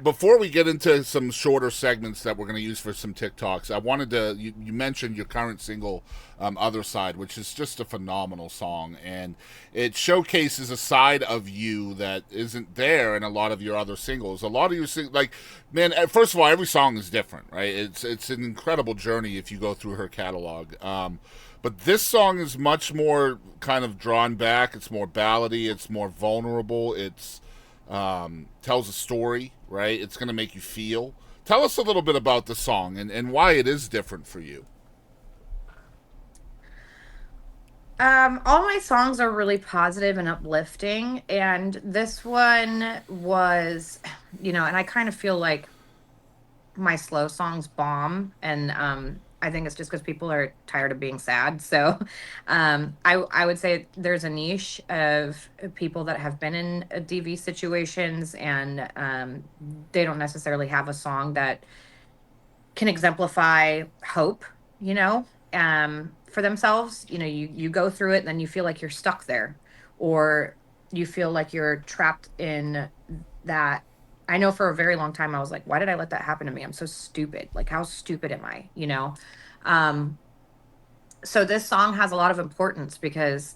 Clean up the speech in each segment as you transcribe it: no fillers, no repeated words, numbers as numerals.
Before we get into some shorter segments that we're going to use for some TikToks, I wanted to. You mentioned your current single, "Other Side," which is just a phenomenal song, and it showcases a side of you that isn't there in a lot of your other singles. A lot of your like, man. First of all, every song is different, right? It's an incredible journey if you go through her catalog. But this song is much more kind of drawn back. It's more ballady. It's more vulnerable. It's tells a story, right? It's going to make you feel. Tell us a little bit about the song and why it is different for you. All my songs are really positive and uplifting, and this one was, and I kind of feel like my slow songs bomb, and I think it's just because people are tired of being sad. So, I would say there's a niche of people that have been in DV situations, and they don't necessarily have a song that can exemplify hope, for themselves. You go through it and then you feel like you're stuck there, or you feel like you're trapped in that. I know for a very long time I was like, why did I let that happen to me? I'm so stupid. Like, how stupid am I? Um, so this song has a lot of importance because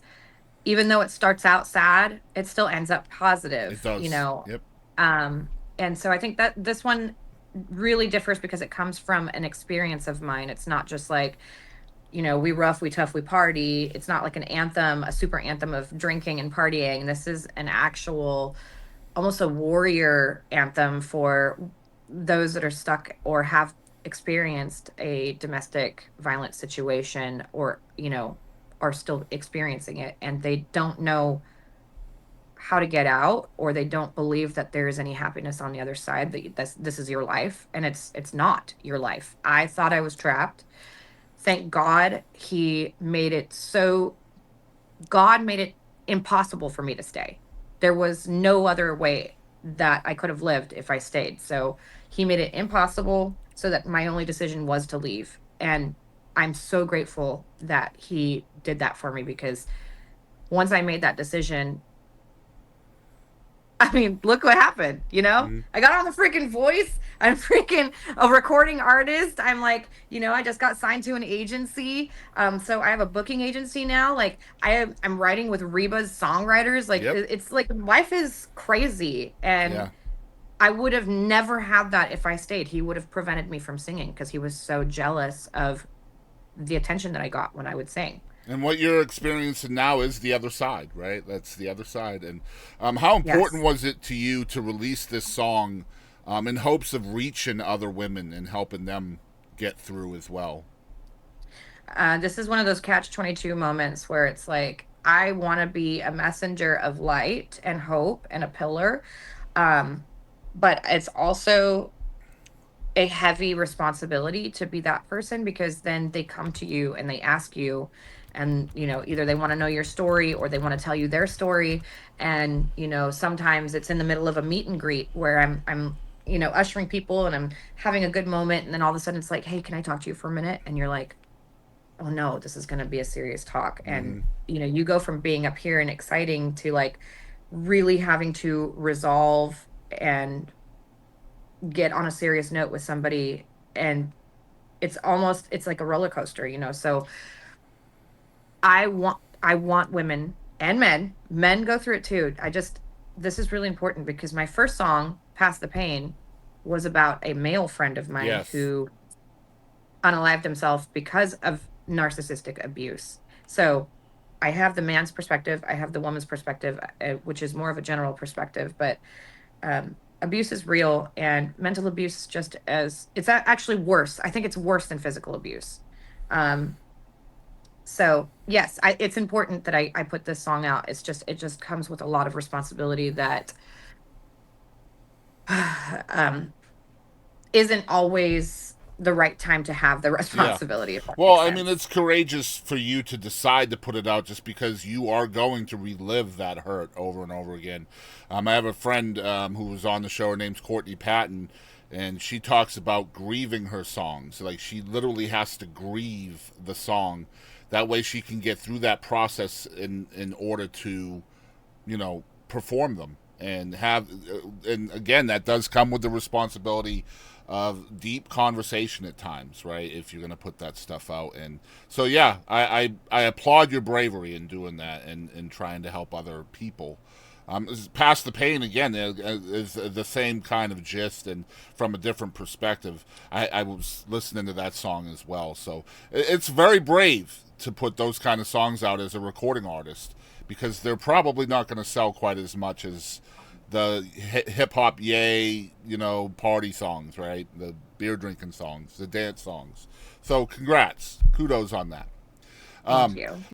even though it starts out sad, it still ends up It positive. does. Yep. Um, and so I think that this one really differs because it comes from an experience of mine. It's not just like, we rough, we tough, we party. It's not like an anthem, a super anthem of drinking and partying. This is an actual, almost a warrior anthem for those that are stuck or have experienced a domestic violent situation, or, are still experiencing it and they don't know how to get out, or they don't believe that there is any happiness on the other side, that this is your life, and it's not your life. I thought I was trapped. Thank God he made it so, God made it impossible for me to stay. There was no other way that I could have lived if I stayed. So he made it impossible so that my only decision was to leave. And I'm so grateful that he did that for me, because once I made that decision, I mean, look what happened. Mm-hmm. I got on the freaking voice. I'm freaking a recording artist. I'm like, I just got signed to an agency. So I have a booking agency now. Like, I'm writing with Reba's songwriters. Like, Yep. it's like life is crazy. And Yeah. I would have never had that if I stayed. He would have prevented me from singing because he was so jealous of the attention that I got when I would sing. And what you're experiencing now is the other side, right? That's the other side. And how important Yes. was it to you to release this song in hopes of reaching other women and helping them get through as well? This is one of those catch 22 moments where it's like, I want to be a messenger of light and hope and a pillar. Um, but it's also a heavy responsibility to be that person, because then they come to you and they ask you, and either they want to know your story or they want to tell you their story. And sometimes it's in the middle of a meet and greet where I'm ushering people and I'm having a good moment, and then all of a sudden it's like, hey, can I talk to you for a minute? And you're like, oh no, this is going to be a serious talk. And Mm-hmm. you go from being up here and exciting to like really having to resolve and get on a serious note with somebody. And it's like a roller coaster. So I want women and men go through it too. This is really important because my first song, Past the Pain, was about a male friend of mine Yes. who unalived himself because of narcissistic abuse. So I have the man's perspective, I have the woman's perspective, which is more of a general perspective, but abuse is real, and mental abuse is just as, it's actually worse. I think it's worse than physical abuse. Um, so yes, it's important that I put this song out. It just comes with a lot of responsibility that um, isn't always the right time to have the Yeah. responsibility, if that Well, makes I mean, sense. it's courageous for you to decide to put it out just because you are going to relive that hurt over and over again. I have a friend who was on the show. Her name's Courtney Patton, and she talks about grieving her songs. Like, she literally has to grieve the song. That way she can get through that process in order to, perform them. and and again, that does come with the responsibility of deep conversation at times, right? If you're going to put that stuff out. And so, yeah, I applaud your bravery in doing that and trying to help other people. Past the pain again is the same kind of gist and from a different perspective. I was listening to that song as well, so it's very brave to put those kind of songs out as a recording artist, because they're probably not going to sell quite as much as the hip hop yay, party songs, right? The beer drinking songs, the dance songs. So congrats, kudos on that. Thank you.